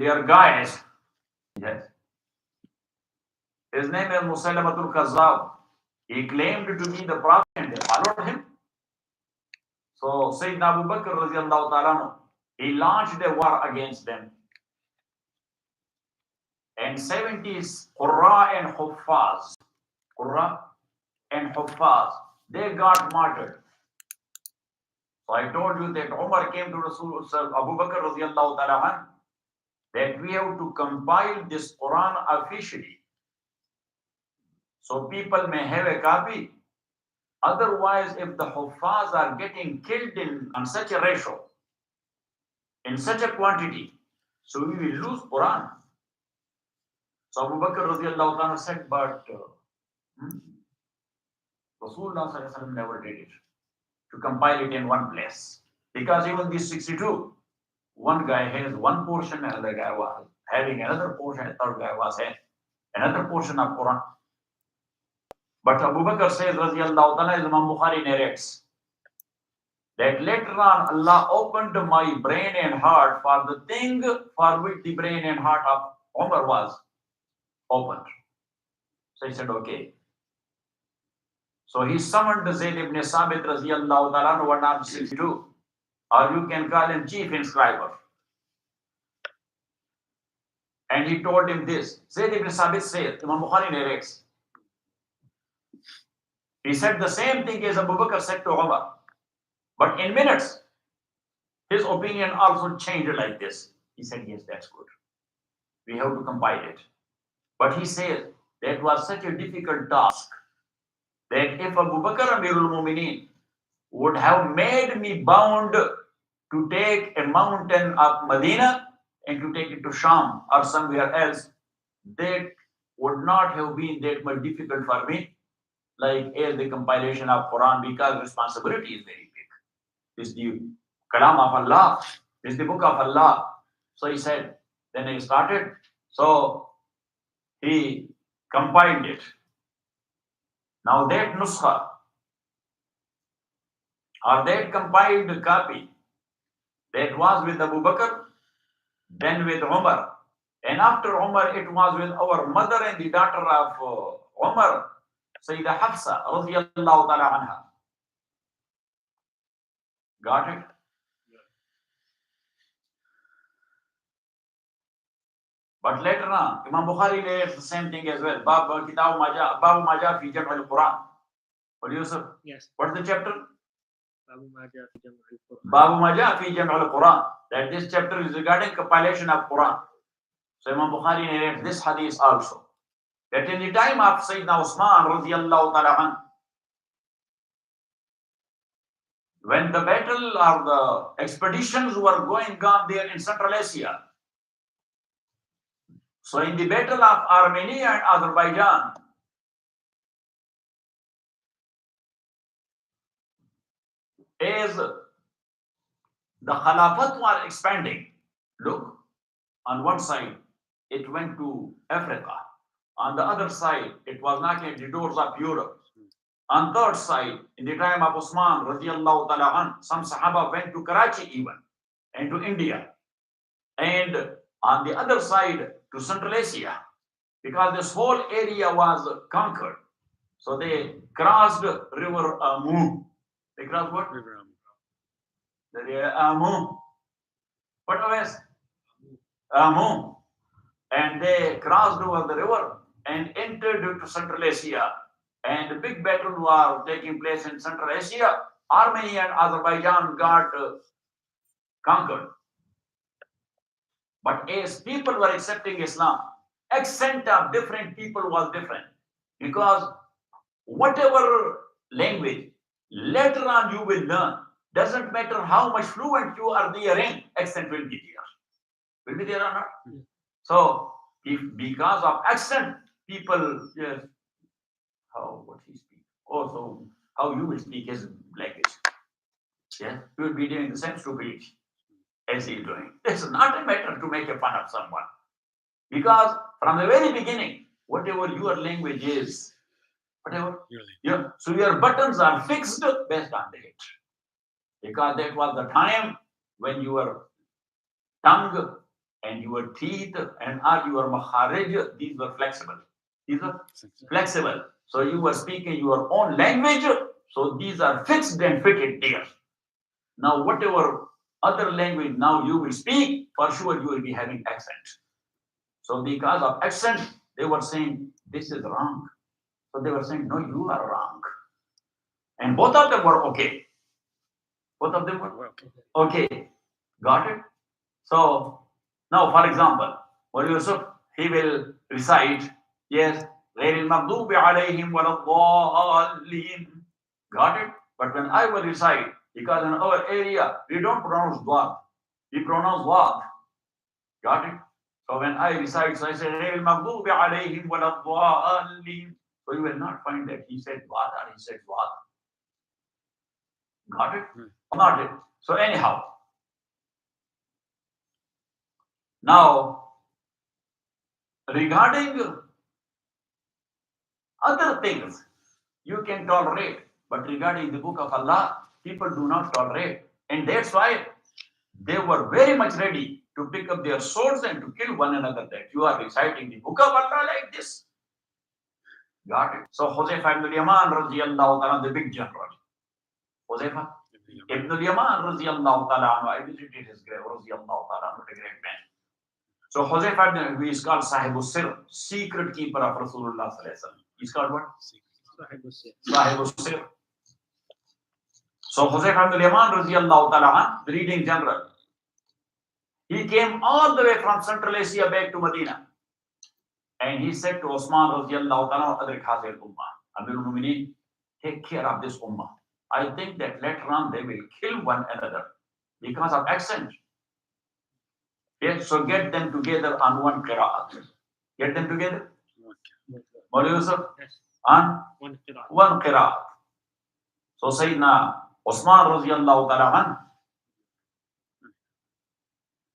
their guys. Yes. His name is Musailamatul Kazzab. He claimed to be the prophet and they followed him. So Sayyidina Abu Bakr radiallahu ta'ala, he launched a war against them. And 70 Qurra and Huffaz, they got martyred. So I told you that Umar came to Rasul Abu Bakr radiallahu ta'ala that we have to compile this Quran officially. So people may have a copy. Otherwise, if the Huffaz are getting killed on such a ratio, in such a quantity, so we will lose Quran. So Abu Bakr radiallahu ta'ala said, but Rasulullah never did it, to compile it in one place. Because even these 62, one guy has one portion, another guy was having another portion, a third guy was having another portion of Quran. But Abu Bakr says, radiallahu ta'ala, as Imam Bukhari narrates, that later on Allah opened my brain and heart for the thing for which the brain and heart of Umar was opened. So he said, okay. So he summoned Zayd ibn Sabit radiallahu ta'ala, one of 62, or you can call him chief inscriber. And he told him this. Zayd ibn Sabit says, Imam Bukhari narrates, he said the same thing as Abu Bakr said to Umar. But in minutes, his opinion also changed like this. He said, yes, that's good. We have to compile it. But he said, that was such a difficult task that if Abu Bakr Amirul Mu'mineen would have made me bound to take a mountain of Medina and to take it to Sham or somewhere else, that would not have been that much difficult for me, like as the compilation of Quran, because responsibility is very big. It's the Kalam of Allah, it's the book of Allah. So he said, then he started. So he compiled it. Now that nuskha, or that compiled copy, that was with Abu Bakr, then with Umar, and after Umar it was with our mother and the daughter of Umar, Sayyidah Hafsa radiallahu ta'ala anha. Got it? But later on, Imam Bukhari narrates the same thing as well. Babu Majah fi Jam' al-Quran. What do you say? Yes. What's the chapter? Babu Majah fi Jam' al-Quran. Babu Majah fi Jam' al-Quran. That this chapter is regarding compilation of Quran. So Imam Bukhari narrates this hadith also. That in the time of Sayyidina Usman radiallahu ta'ala anhu, when the battle or the expeditions were going on there in Central Asia, so in the battle of Armenia and Azerbaijan, as the Khulafat were expanding, look, on one side it went to Africa, on the other side it was knocking at the doors of Europe. On third side, in the time of Usman radiallahu ta'ala anhu, some Sahaba went to Karachi even, and to India. And on the other side, to Central Asia, because this whole area was conquered. So they crossed River Amu. They crossed what? River Amu. The river Amu. What was? Amu. And they crossed over the river and entered into Central Asia. And the big battle was taking place in Central Asia. Armenia and Azerbaijan got conquered. But as people were accepting Islam, accent of different people was different. Because whatever language later on you will learn, doesn't matter how much fluent you are therein, accent will be there. Will be there or not? So, if because of accent, people just, what he speaks. Also, how you will speak his language. Yeah, you will be doing the same stupidity as he is doing. It's not a matter to make a fun of someone. Because from the very beginning, whatever your language is, whatever, so your buttons are fixed based on that. Because that was the time when your tongue and your teeth and all your makharij, these were flexible. These are flexible. So you were speaking your own language, so these are fixed and fitted there. Now, whatever other language now you will speak, for sure you will be having accent. So because of accent, they were saying, this is wrong. So they were saying, no, you are wrong. And both of them were okay. Both of them were okay. Got it? So now, for example, Mawlana Yusuf, he will recite, yes, غير المغضوب عليهم ولا الضالين. Got it? But when I will recite, because in our area, we don't pronounce dwad, we pronounce wad. Got it? So when I recite, so I say, غير المغضوب عليهم ولا الضالين. So you will not find that he said wad or he said wad. Got it? Not it. So anyhow, now regarding other things, you can tolerate, but regarding the book of Allah, people do not tolerate. And that's why they were very much ready to pick up their swords and to kill one another, that you are reciting the book of Allah like this. Got it? So Huzaifa ibn al-Yaman radiallahu ta'ala, the big general. Huzaifa ibn al-Yaman radiallahu ta'ala, I visited his grave, radiallahu ta'ala, what a great man. So Huzaifa, who is called Sahibul Sir, secret keeper of Rasulullah sallallahu alaihi wasallam. He's called what? Sahibul Sir. So Huzaifa ibn al-Yaman radiallahu ta'ala, the leading general, he came all the way from Central Asia back to Medina. And he said to Osman radiallahu ta'ala, Adrik Hazir Ummah, Amirul Mu'mineen, take care of this Ummah. I think that later on they will kill one another because of accent. Yes, so get them together on one qira'at. Get them together? Mawlana Yusuf? On one qira'at. So Sayyidina Osman radiallahu ta'ala,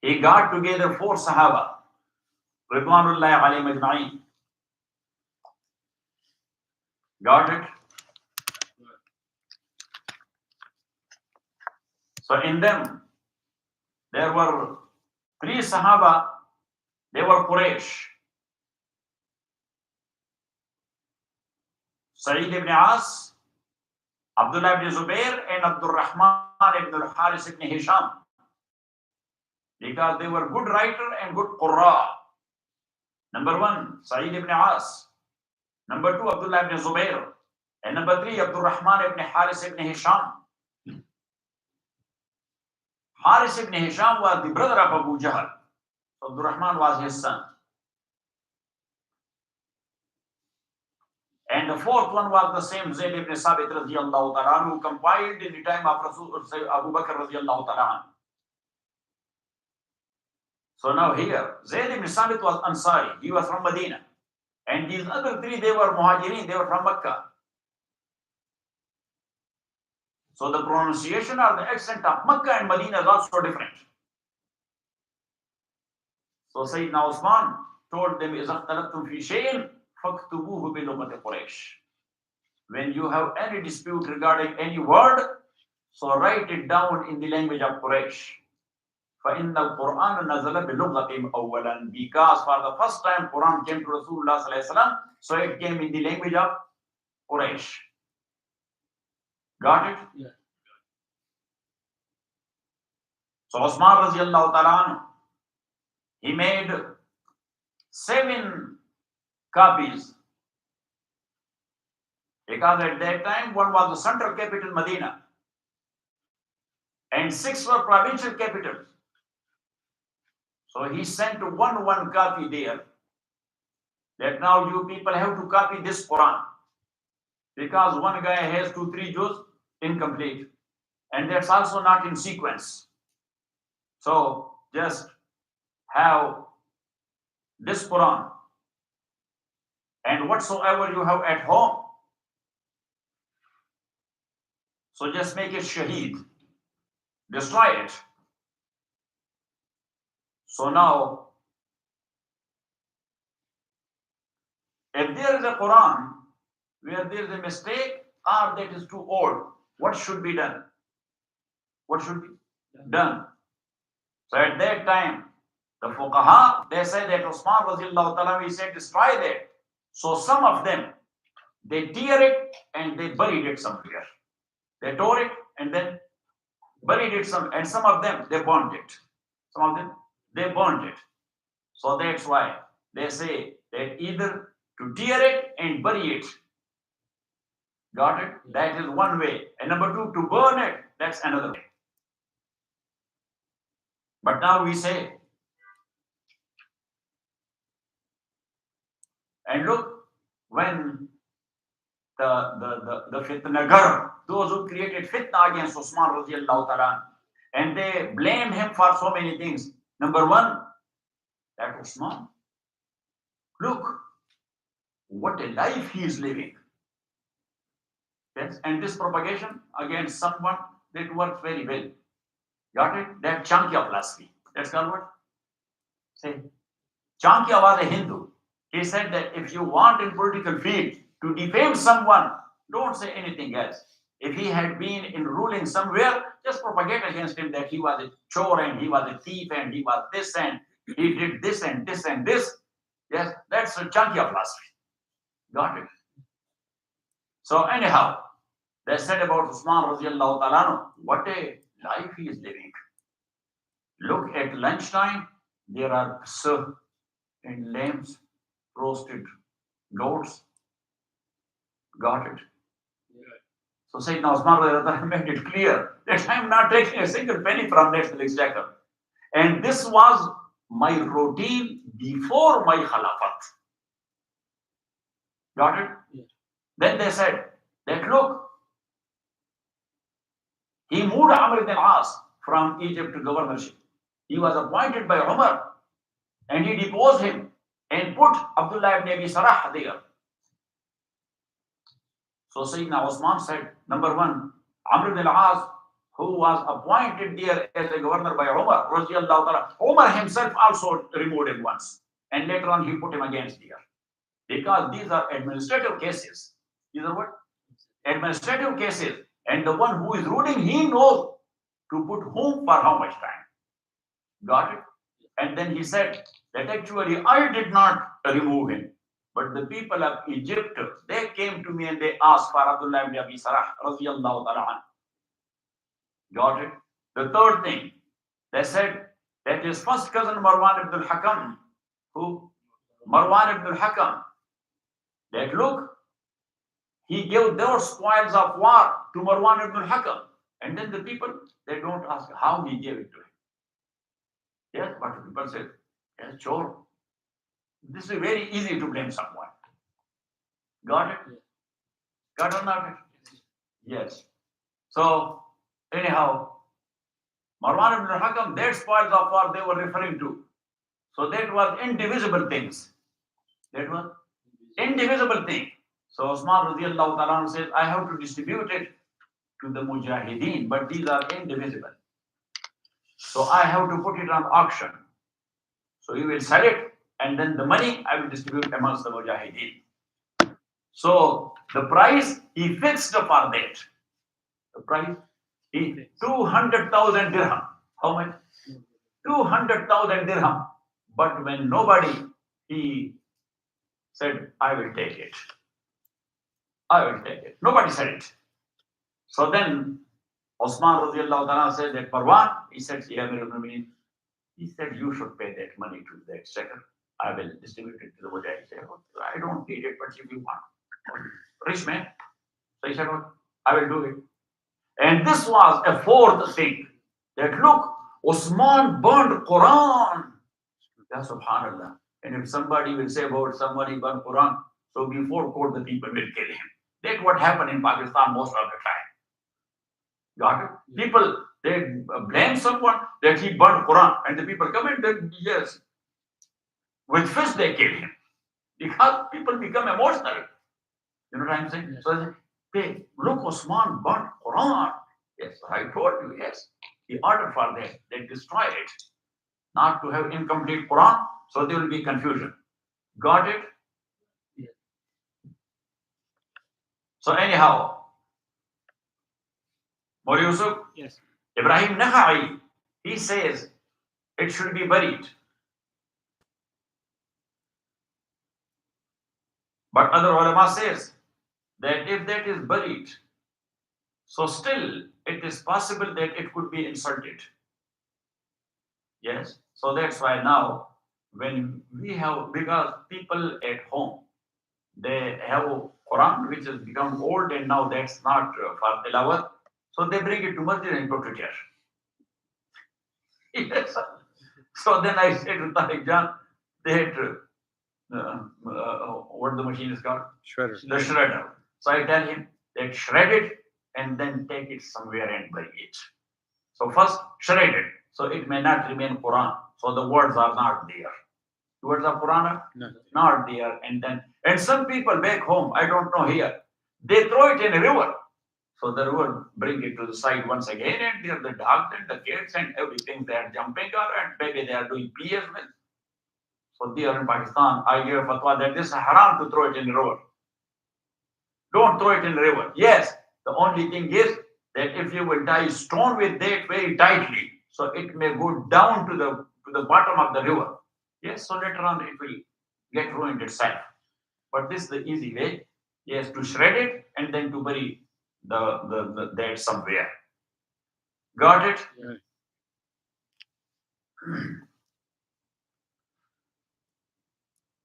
he got together 4 Sahaba, Ridwanullahi alayhim ajma'een. Got it? So in them, there were 3 Sahaba, they were Quraysh. Sa'id ibn As, Abdullah ibn Zubair, and Abdul Rahman ibn al-Haris ibn Hisham. Because they were good writer and good Qurra. Number 1, Sa'id ibn As. Number 2, Abdullah ibn Zubair. And number 3, Abdul Rahman ibn Haris ibn Hisham. Haris ibn Hisham was the brother of Abu Jahl. So Abdul Rahman was his son. And the 4th one was the same Zayd ibn Sabit radiallahu ta'ala, who compiled in the time of Rasul Abu Bakr radiallahu ta'ala. So now here, Zayd ibn Sabit was Ansari. He was from Medina. And these other 3, they were Muhajirin. They were from Mecca. So the pronunciation or the accent of Mecca and Medina is also different. So Sayyidina Usman told them, إِذَا اخْتَلَفْتُمْ فِي شَيْءٍ فَاكْتُبُوهُ بِلُغَةِ قُرَيْشٍ. When you have any dispute regarding any word, so write it down in the language of Quraysh. فَإِنَّ الْقُرْآنَ نَزَلَ بِلُغَّةٍ أَوَّلًا. Because for the first time Quran came to Rasulullah sallallahu alaihi wasallam, so it came in the language of Quraysh. Got it? Yeah. So Osman radiallahu ta'ala, he made 7 copies. Because at that time, one was the central capital, Medina, and 6 were provincial capitals. So he sent one copy there, that now you people have to copy this Quran. Because one guy has 2-3 juz incomplete. And that's also not in sequence. So just have this Quran. And whatsoever you have at home, so just make it shaheed. Destroy it. So now, if there is a Quran where there is a mistake or that is too old, what should be done? What should be done? So at that time, The fuqaha, they say that Usman radiallahu ta'ala, he said, destroy that. So some of them, they tear it and they buried it somewhere. They tore it and then buried it and some of them, they burned it. Some of them, they burned it. So that's why they say that either to tear it and bury it. Got it? That is one way. And number two, to burn it, that's another way. But now we say, and look, when the fitnagar, those who created fitna against Usman radiallahu ta'ala, and they blame him for so many things. Number one, that Usman, look, what a life he is living. Yes, and this propagation against someone that works very well. Got it? That Chanakya philosophy. That's called what? Say, Chanakya was a Hindu. He said that if you want in political field to defame someone, don't say anything else. If he had been in ruling somewhere, just propagate against him that he was a chore and he was a thief and he was this and he did this and this and this. Yes, that's a Chanakya philosophy. Got it? So anyhow, they said about Usman radiallahu ta'ala, what a life he is living. Look, at lunchtime, there are surf and lambs, roasted goats. Got it? So Sayyidina Usman radiallahu ta'ala made it clear that I am not taking a single penny from national exchequer. And this was my routine before my Khulafat. Got it? Yeah. Then they said that look, he moved Amr ibn al-As from Egypt to governorship. He was appointed by Umar and he deposed him and put Abdullah ibn Abi Sarah there. So Sayyidina Usman said, number one, Amr ibn al-As, who was appointed there as a governor by Umar, Umar himself also removed him once. And later on he put him against there. Because these are administrative cases. These are what? Administrative cases. And the one who is ruling, he knows to put whom for how much time. Got it? And then he said that actually I did not remove him. But the people of Egypt, they came to me and they asked for Abdullah ibn Abi Sarah radiallahu ta'ala. Got it? The third thing, they said that his first cousin Marwan ibn al-Hakam, who? Marwan ibn al-Hakam, that look, he gave those spoils of war to Marwan ibn al-Hakam. And then the people, they don't ask how he gave it to him. Yes, but the people say, yes, sure. This is very easy to blame someone. Got it? Got or not? Yes. So, anyhow, Marwan ibn al-Hakam, that spoils of war they were referring to. So that was indivisible things. That was indivisible thing. So Usman radiallahu ta'ala says, I have to distribute it to the Mujahideen, but these are indivisible. So I have to put it on auction. So you will sell it, and then the money I will distribute amongst the Mujahideen. So the price he fixed for that. The price, 200,000 dirham. How much? 200,000 dirham. But when nobody, he said, I will take it. I will take it. Nobody said it. So then Osman radiallahu ta'ala said that Marwan, he said, he said, you should pay that money to the exchequer. I will distribute it to the Mujahid. He said, I don't need it, but if you want. Rich man. So he said, I will do it. And this was a fourth thing. That look, Osman burned Quran. Ya subhanallah. And if somebody will say about somebody burned Quran, so before court the people will kill him. That's what happened in Pakistan most of the time. Got it? People, they blame someone that he burned Quran, and the people come and then, yes, with fist they kill him. Because people become emotional. You know what I'm saying? Yes. So they say, look, Osman burnt Quran. Yes, I told you, yes. He ordered for that. They destroy it. Not to have incomplete Quran, so there will be confusion. Got it? Yes. So anyhow, Mawli Yusuf, Yes. Ibrahim Nakhai, he says it should be buried. But other ulama says that if that is buried, so still it is possible that it could be inserted. Yes. So that's why now when we have, because people at home, they have Quran which has become old and now that's not for tilawat. So they bring it to masjid and put it here. Yes. So then I said to Tariq Jan, that what the machine is called? Shredder. The shredder. So I tell him that shred it and then take it somewhere and bury it. So first shred it, so it may not remain Quran. So the words are not there. The words of Quran are Nothing. not there. And some people back home, I don't know here, they throw it in a river. So the river bring it to the side once again, and there the dogs and the kids and everything they are jumping on, and maybe they are doing pee as well. So there in Pakistan, I give a fatwa that this is haram to throw it in the river. Don't throw it in the river. Yes, the only thing is that if you will tie stone with that very tightly, so it may go down to the bottom of the river. Yes, so later on it will get ruined itself. But this is the easy way. Yes, to shred it and then to bury the that somewhere. Got it? Yeah.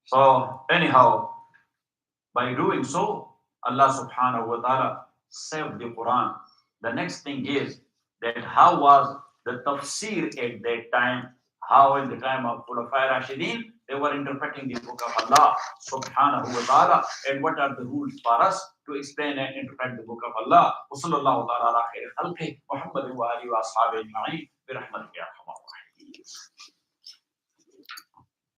So anyhow, by doing so, Allah subhanahu wa ta'ala saved the Quran. The next thing is that how was the tafsir at that time? How in the time of Khulafa Rashideen, they were interpreting the book of Allah subhanahu wa ta'ala, and what are the rules for us to explain and interpret the book of Allah. وصلى الله تعالى على خير خلقه محمد وآله وأصحابه أجمعين برحمتك يا أرحم الراحمين.